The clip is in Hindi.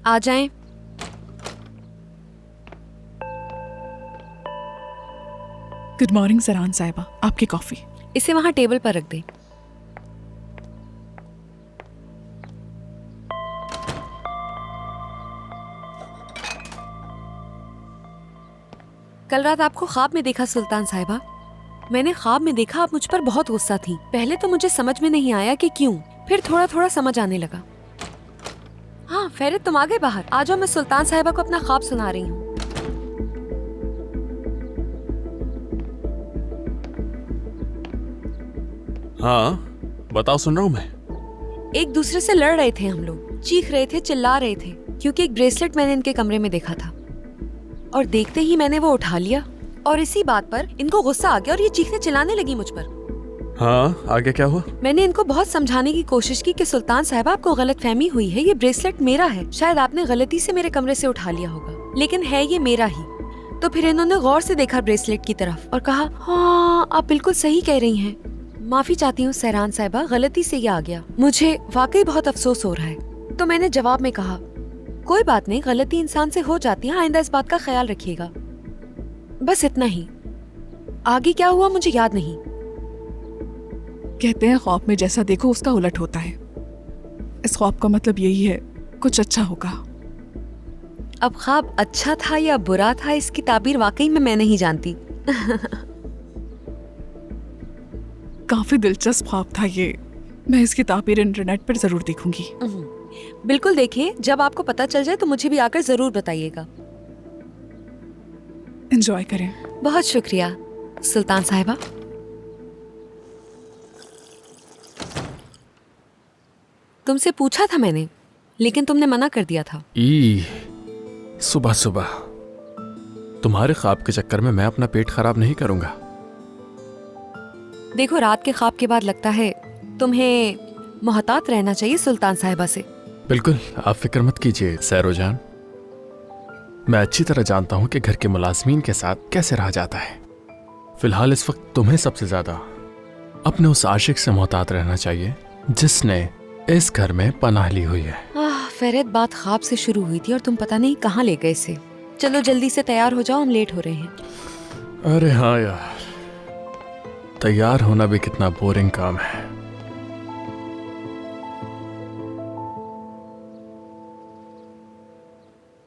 आ जाएं। गुड मॉर्निंग जरान साहिबा, आपकी कॉफी। इसे वहां टेबल पर रख दें। कल रात आपको ख्वाब में देखा सुल्तान साहिबा। मैंने ख्वाब में देखा आप मुझ पर बहुत गुस्सा थी। पहले तो मुझे समझ में नहीं आया कि क्यों, फिर थोड़ा थोड़ा समझ आने लगा। हाँ फेरित, तुम आ गए बाहर। आ जाओ, मैं सुल्तान साहिबा को अपना ख्वाब सुना रही हूँ। हाँ बताओ, सुन रहा हूँ मैं। एक दूसरे से लड़ रहे थे हम लोग, चीख रहे थे, चिल्ला रहे थे, क्योंकि एक ब्रेसलेट मैंने इनके कमरे में देखा था और देखते ही मैंने वो उठा लिया और इसी बात पर इनको गुस्सा आ गया और ये चीखने चिल्लाने लगी मुझ पर। हाँ आगे क्या हुआ? मैंने इनको बहुत समझाने की कोशिश की कि सुल्तान साहिबा आपको गलतफहमी हुई है, ये ब्रेसलेट मेरा है, शायद आपने गलती से मेरे कमरे से उठा लिया होगा, लेकिन है ये मेरा ही। तो फिर इन्होंने गौर से देखा ब्रेसलेट की तरफ और कहा, हाँ आप बिल्कुल सही कह रही हैं, माफी चाहती हूँ सहरान साहिबा, गलती से ये आ गया, मुझे वाकई बहुत अफसोस हो रहा है। तो मैंने जवाब में कहा, कोई बात नहीं, गलती इंसान से हो जाती है, आइंदा इस बात का ख्याल रखिएगा। बस इतना ही, आगे क्या हुआ मुझे याद नहीं। कहते हैं ख्वाब में जैसा देखो उसका उलट होता है। इस ख्वाब का मतलब यही है, कुछ अच्छा होगा। अब ख्वाब अच्छा था या बुरा था, इसकी ताबीर वाकई में मैं नहीं जानती। काफी दिलचस्प ख्वाब था ये। मैं इसकी ताबीर इंटरनेट पर जरूर देखूंगी। बिल्कुल देखिए, जब आपको पता चल जाए तो मुझे भी आकर जरूर बताइएगा। एंजॉय करें। बहुत शुक्रिया सुल्तान साहिबा। तुमसे पूछा था मैंने, लेकिन तुमने मना कर दिया था। सुबह सुबह तुम्हारे ख्वाब के चक्कर में मैं अपना पेट खराब नहीं करूंगा। देखो, रात के ख्वाब के बाद लगता है तुम्हें मोहतात रहना चाहिए सुल्तान साहिबा से। बिल्कुल, आप फिक्र मत कीजिए सैरोजान। मैं अच्छी तरह जानता हूं कि घर के मुलाजमीन के साथ कैसे रहा जाता है। फिलहाल इस वक्त तुम्हें सबसे ज्यादा अपने उस आशिक से मोहतात रहना चाहिए जिसने इस घर में पनाह ली हुई है। फेरित, बात ख्वाब से शुरू हुई थी और तुम पता नहीं कहाँ ले गए इसे। चलो जल्दी से तैयार हो जाओ, हम लेट हो रहे हैं। अरे हाँ यार, तैयार होना भी कितना बोरिंग काम है।